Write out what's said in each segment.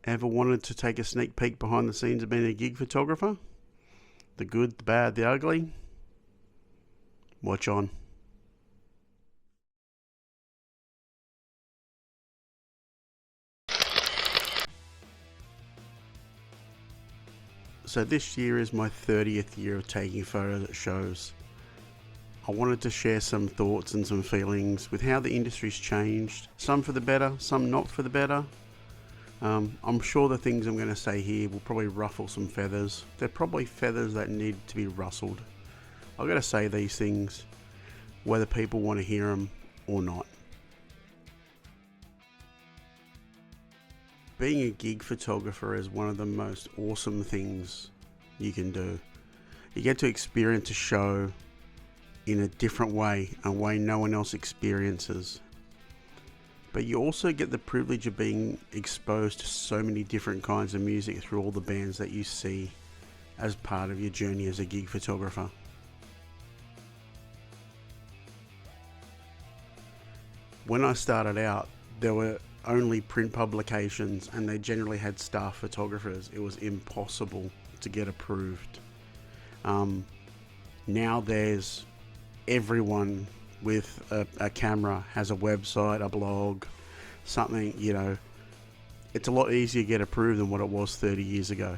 Ever wanted to take a sneak peek behind the scenes of being a gig photographer? The good, the bad, the ugly? Watch on. So this year is my 30th year of taking photos at shows. I wanted to share some thoughts and some feelings with how the industry's changed, some for the better, some not for the better. I'm sure the things I'm going to say here will probably ruffle some feathers. They're probably feathers that need to be rustled. I've got to say these things, whether people want to hear them or not. Being a gig photographer is one of the most awesome things you can do. You get to experience a show in a different way, a way no one else experiences. But you also get the privilege of being exposed to so many different kinds of music through all the bands that you see as part of your journey as a gig photographer. When I started out, there were only print publications and they generally had staff photographers. It was impossible to get approved. Now there's everyone with a camera has a website, a blog, something, it's a lot easier to get approved than what it was 30 years ago.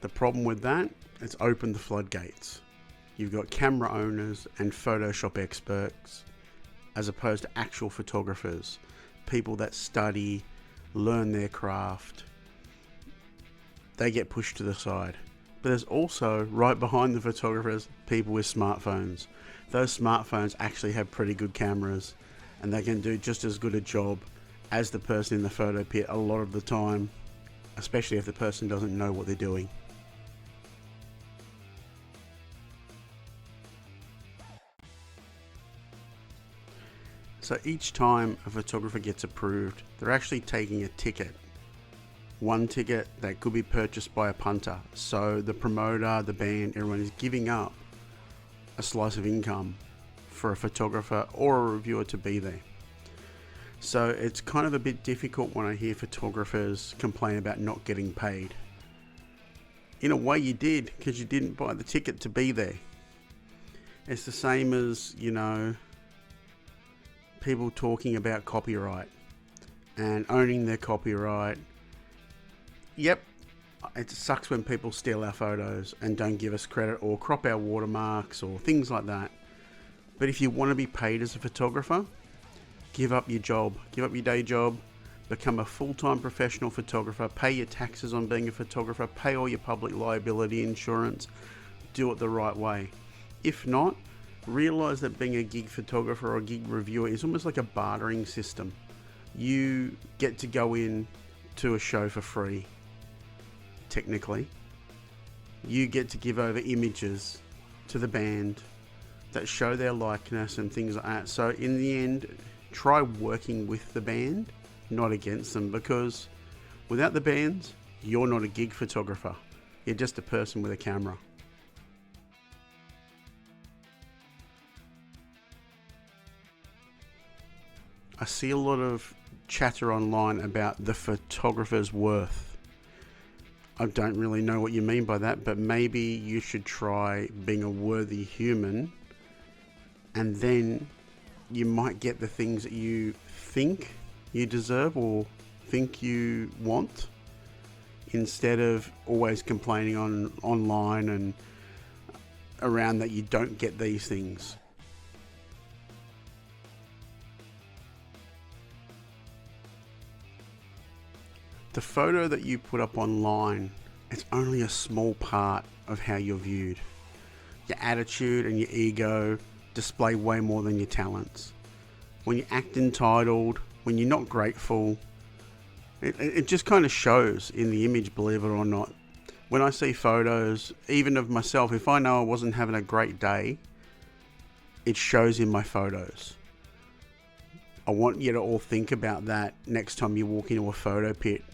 The problem with that, it's opened the floodgates. You've got camera owners and Photoshop experts as opposed to actual photographers, people that study, learn their craft. They get pushed to the side. But there's also, right behind the photographers, people with smartphones. Those smartphones actually have pretty good cameras and they can do just as good a job as the person in the photo pit a lot of the time, especially if the person doesn't know what they're doing. So each time a photographer gets approved, they're actually taking a ticket. One ticket that could be purchased by a punter. So the promoter, the band, everyone is giving up a slice of income for a photographer or a reviewer to be there. So it's kind of a bit difficult when I hear photographers complain about not getting paid. In a way you did, because you didn't buy the ticket to be there. It's the same as, people talking about copyright and owning their copyright. Yep, it sucks when people steal our photos and don't give us credit or crop our watermarks or things like that. But if you want to be paid as a photographer, give up your job, give up your day job, become a full-time professional photographer, pay your taxes on being a photographer, pay all your public liability insurance, do it the right way. If not, realize that being a gig photographer or a gig reviewer is almost like a bartering system. You get to go in to a show for free, technically. You get to give over images to the band that show their likeness and things like that. So in the end, try working with the band, not against them, because without the bands, you're not a gig photographer. You're just a person with a camera. I see a lot of chatter online about the photographer's worth. I don't really know what you mean by that, but maybe you should try being a worthy human, and then you might get the things that you think you deserve or think you want, instead of always complaining online and around that you don't get these things. The photo that you put up online, it's only a small part of how you're viewed. Your attitude and your ego display way more than your talents. When you act entitled, when you're not grateful, it just kind of shows in the image, believe it or not. When I see photos, even of myself, if I know I wasn't having a great day, it shows in my photos. I want you to all think about that next time you walk into a photo pit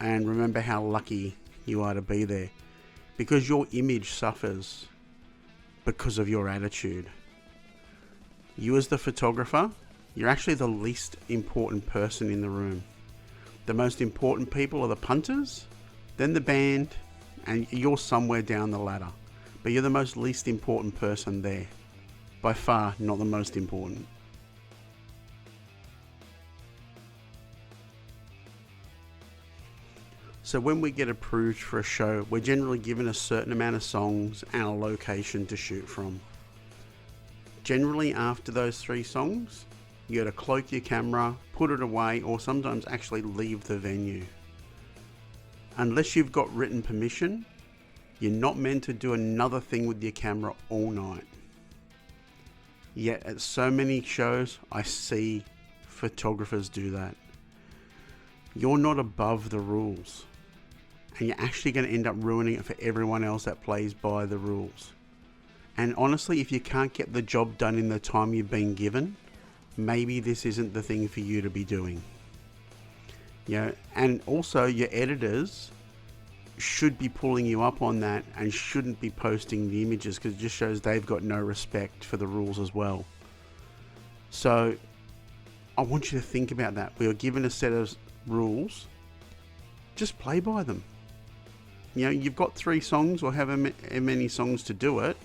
and remember how lucky you are to be there, because your image suffers because of your attitude. You as the photographer, you're actually the least important person in the room. The most important people are the punters, then the band, and you're somewhere down the ladder. But you're the most least important person there. By far, not the most important. So when we get approved for a show, we're generally given a certain amount of songs and a location to shoot from. Generally after those 3 songs, you got to cloak your camera, put it away, or sometimes actually leave the venue. Unless you've got written permission, you're not meant to do another thing with your camera all night. Yet at so many shows, I see photographers do that. You're not above the rules, and you're actually going to end up ruining it for everyone else that plays by the rules. And honestly, if you can't get the job done in the time you've been given, maybe this isn't the thing for you to be doing. And also your editors should be pulling you up on that and shouldn't be posting the images, because it just shows they've got no respect for the rules as well. So I want you to think about that. We are given a set of rules, just play by them. You've got 3 songs or however many songs to do it.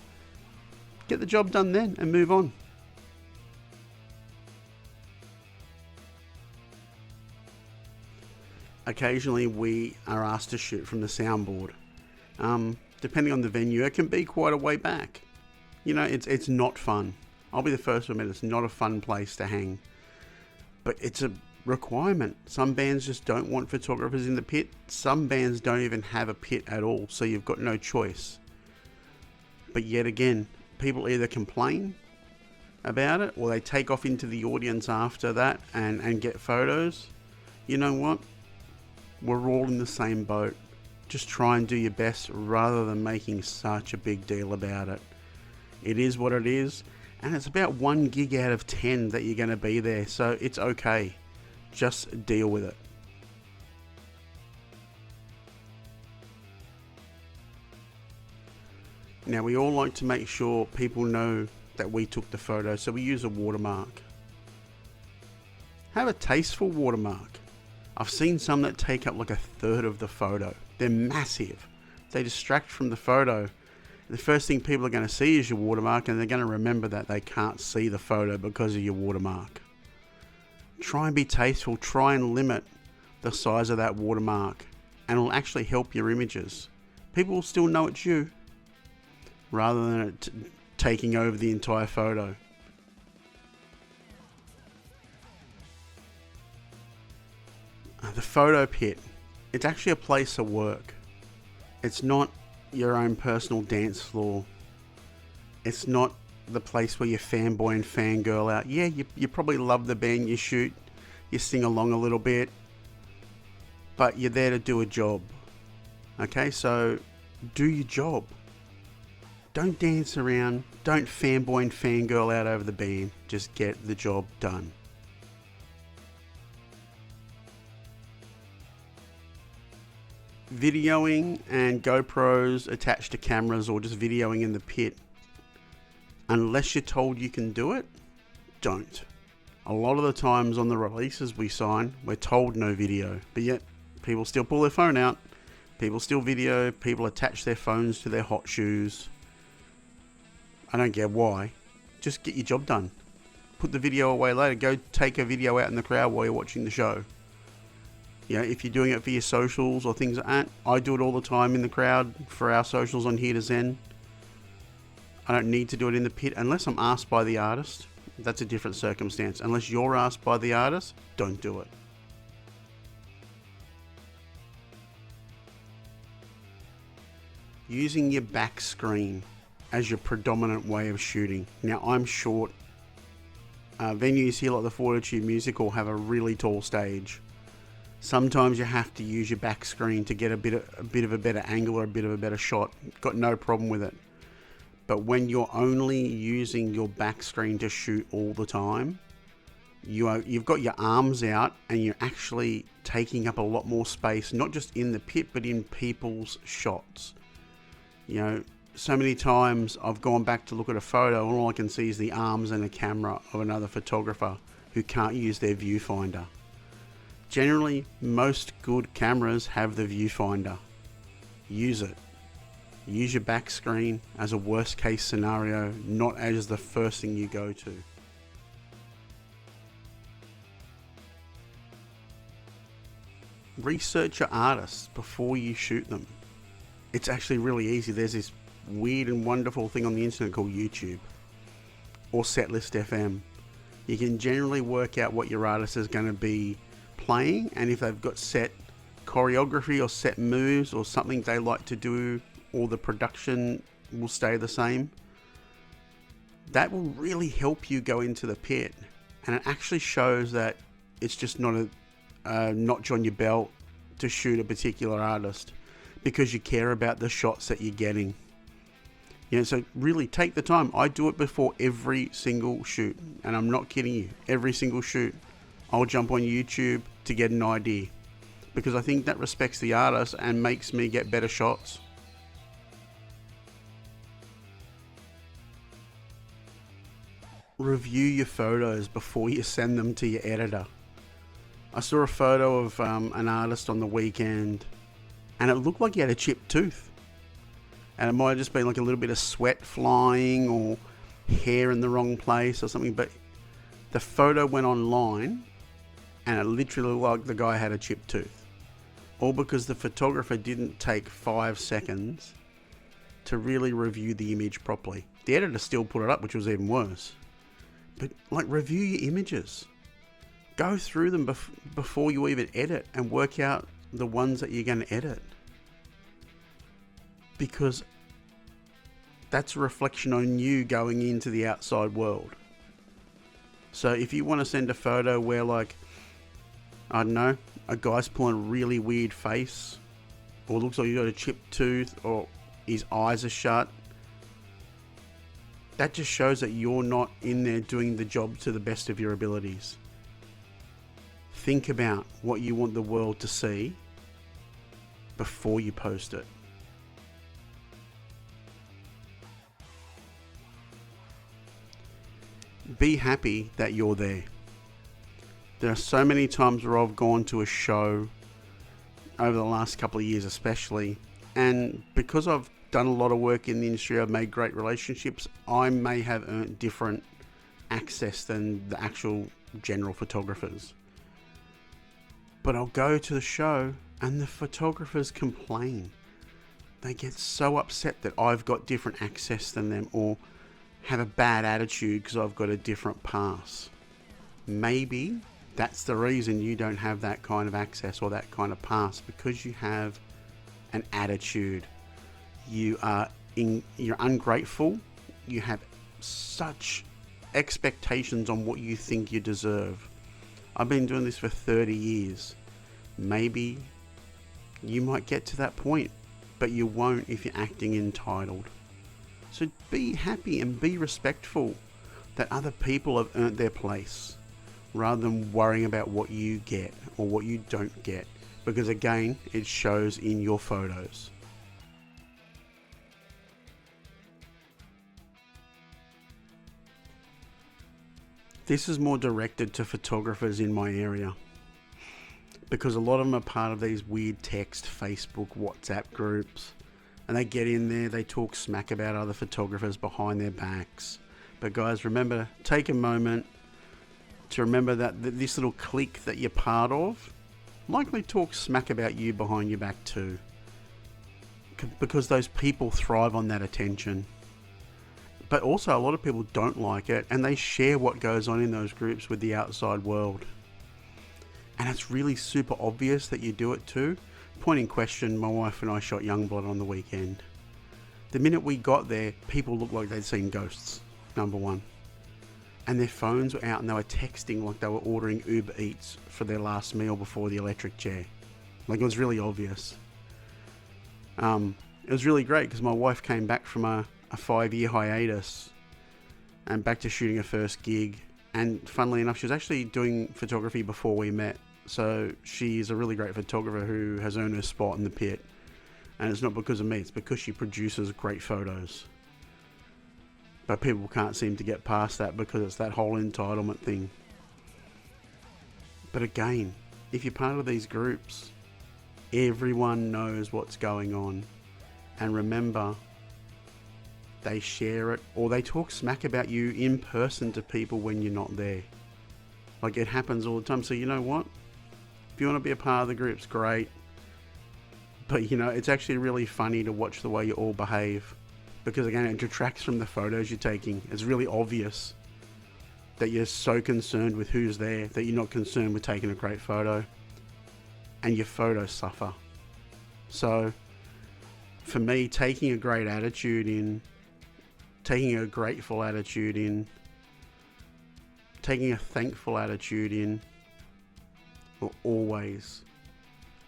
Get the job done then and move on. Occasionally we are asked to shoot from the soundboard. Depending on the venue, it can be quite a way back. It's not fun. I'll be the first to admit it's not a fun place to hang. But it's a requirement. Some bands just don't want photographers in the pit. Some bands don't even have a pit at all, so you've got no choice. But yet again, people either complain about it or they take off into the audience after that and get photos. You know what? We're all in the same boat. Just try and do your best rather than making such a big deal about it. It is what it is, and it's about 1 gig out of 10 that you're going to be there, so it's okay. Just deal with it. Now, we all like to make sure people know that we took the photo, so we use a watermark. Have a tasteful watermark. I've seen some that take up like 1/3 of the photo. They're massive. They distract from the photo. The first thing people are going to see is your watermark, and they're going to remember that they can't see the photo because of your watermark. Try and be tasteful. Try and limit the size of that watermark, and it'll actually help your images. People will still know it's you, rather than it taking over the entire photo. The photo pit, it's actually a place of work. It's not your own personal dance floor. It's not the place where you fanboy and fangirl out. Yeah, you probably love the band you shoot, you sing along a little bit, but you're there to do a job. Okay, so do your job. Don't dance around, don't fanboy and fangirl out over the band, just get the job done. Videoing and GoPros attached to cameras or just videoing in the pit, unless you're told you can do it, don't. A lot of the times on the releases we sign, we're told no video, but yet people still pull their phone out, people still video, people attach their phones to their hot shoes. I don't get why. Just get your job done. Put the video away later. Go take a video out in the crowd while you're watching the show. If you're doing it for your socials or things like that, I do it all the time in the crowd for our socials on Here to Zen. I don't need to do it in the pit unless I'm asked by the artist. That's a different circumstance. Unless you're asked by the artist, don't do it. Using your back screen as your predominant way of shooting. Now, I'm short. Venues here like the Fortitude Musical have a really tall stage. Sometimes you have to use your back screen to get a bit of a better angle or a bit of a better shot. Got no problem with it. But when you're only using your back screen to shoot all the time, you've got your arms out and you're actually taking up a lot more space, not just in the pit, but in people's shots. so many times I've gone back to look at a photo and all I can see is the arms and the camera of another photographer who can't use their viewfinder. Generally, most good cameras have the viewfinder. Use it. Use your back screen as a worst case scenario, not as the first thing you go to. Research your artists before you shoot them. It's actually really easy. There's this weird and wonderful thing on the internet called YouTube or Setlist FM. You can generally work out what your artist is going to be playing, and if they've got set choreography or set moves or something they like to do, or the production will stay the same, that will really help you go into the pit. And it actually shows that it's just not a notch on your belt to shoot a particular artist, because you care about the shots that you're getting. So really take the time. I do it before every single shoot, and I'm not kidding you. Every single shoot, I'll jump on YouTube to get an idea, because I think that respects the artist and makes me get better shots. Review your photos before you send them to your editor. I saw a photo of an artist on the weekend, and it looked like he had a chipped tooth. And it might have just been like a little bit of sweat flying or hair in the wrong place or something. But the photo went online and it literally looked like the guy had a chipped tooth. All because the photographer didn't take 5 seconds to really review the image properly. The editor still put it up, which was even worse. But review your images. Go through them before you even edit and work out the ones that you're going to edit. Because that's a reflection on you going into the outside world. So if you want to send a photo where I don't know, a guy's pulling a really weird face, or looks like he's got a chipped tooth, or his eyes are shut, that just shows that you're not in there doing the job to the best of your abilities. Think about what you want the world to see before you post it. Be happy that you're there. There are so many times where I've gone to a show over the last couple of years especially, and because I've done a lot of work in the industry, I've made great relationships, I may have earned different access than the actual general photographers. But I'll go to the show and the photographers complain. They get so upset that I've got different access than them, or have a bad attitude because I've got a different pass. Maybe that's the reason you don't have that kind of access or that kind of pass, because you have an attitude. You're ungrateful. You have such expectations on what you think you deserve. I've been doing this for 30 years. Maybe you might get to that point, but you won't if you're acting entitled. So be happy and be respectful that other people have earned their place, rather than worrying about what you get or what you don't get, because again, it shows in your photos. This is more directed to photographers in my area, because a lot of them are part of these weird text, Facebook, WhatsApp groups. And they get in there, they talk smack about other photographers behind their backs. But guys, remember, take a moment to remember that this little clique that you're part of likely talk smack about you behind your back too. Because those people thrive on that attention. But also a lot of people don't like it, and they share what goes on in those groups with the outside world. And it's really super obvious that you do it too. Point in question, my wife and I shot Youngblood on the weekend. The minute we got there, people looked like they'd seen ghosts, number one. And their phones were out and they were texting like they were ordering Uber Eats for their last meal before the electric chair. It was really obvious. It was really great because my wife came back from a 5-year hiatus and back to shooting her first gig. And funnily enough, she was actually doing photography before we met. So she's a really great photographer who has earned her spot in the pit. And it's not because of me, it's because she produces great photos. But people can't seem to get past that because it's that whole entitlement thing. But again, if you're part of these groups, everyone knows what's going on. And remember, they share it or they talk smack about you in person to people when you're not there. Like, it happens all the time. So you know what? If you want to be a part of the groups, great. But you know, it's actually really funny to watch the way you all behave. Because again, it detracts from the photos you're taking. It's really obvious that you're so concerned with who's there that you're not concerned with taking a great photo. And your photos suffer. So, for me, taking a great attitude in, taking a grateful attitude in, taking a thankful attitude in, will always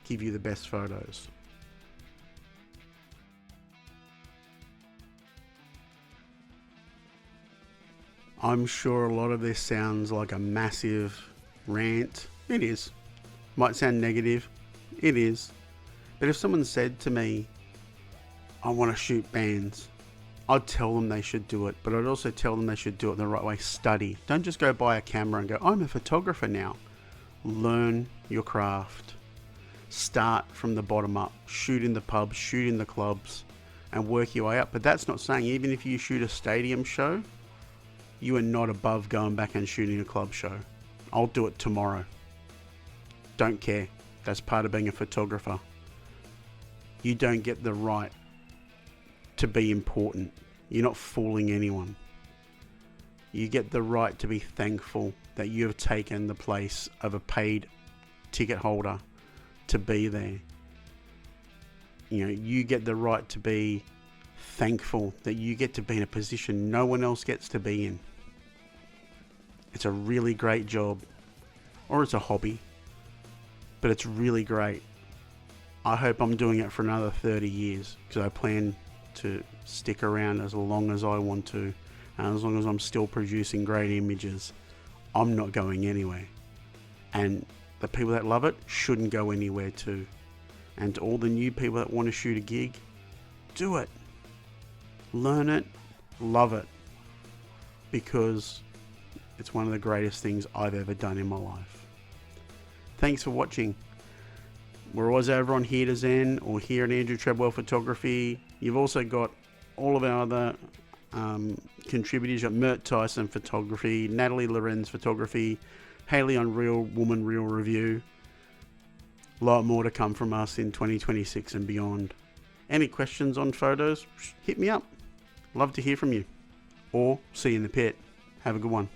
give you the best photos. I'm sure a lot of this sounds like a massive rant. It is. Might sound negative. It is. But if someone said to me, I want to shoot bands, I'd tell them they should do it. But I'd also tell them they should do it the right way. Study. Don't just go buy a camera and go, I'm a photographer now. Learn your craft. Start from the bottom up. Shoot in the pubs, shoot in the clubs, and work your way up. But that's not saying even if you shoot a stadium show, you are not above going back and shooting a club show. I'll do it tomorrow. Don't care. That's part of being a photographer. You don't get the right to be important. You're not fooling anyone. You get the right to be thankful that you have taken the place of a paid ticket holder to be there. You know, you get the right to be thankful that you get to be in a position no one else gets to be in. It's a really great job, or it's a hobby, but it's really great. I hope I'm doing it for another 30 years because I plan to stick around as long as I want to, and as long as I'm still producing great images, I'm not going anywhere. And the people that love it shouldn't go anywhere too. And to all the new people that want to shoot a gig, do it. Learn it, love it, because it's one of the greatest things I've ever done in my life. Thanks for watching. We're always over on Here to Zen or here at Andrew Treadwell Photography. You've also got all of our other contributors. You've got Mert Tyson Photography, Natalie Lorenz Photography, Haley on Real Woman Real Review. A lot more to come from us in 2026 and beyond. Any questions on photos? Hit me up. Love to hear from you. Or see you in the pit. Have a good one.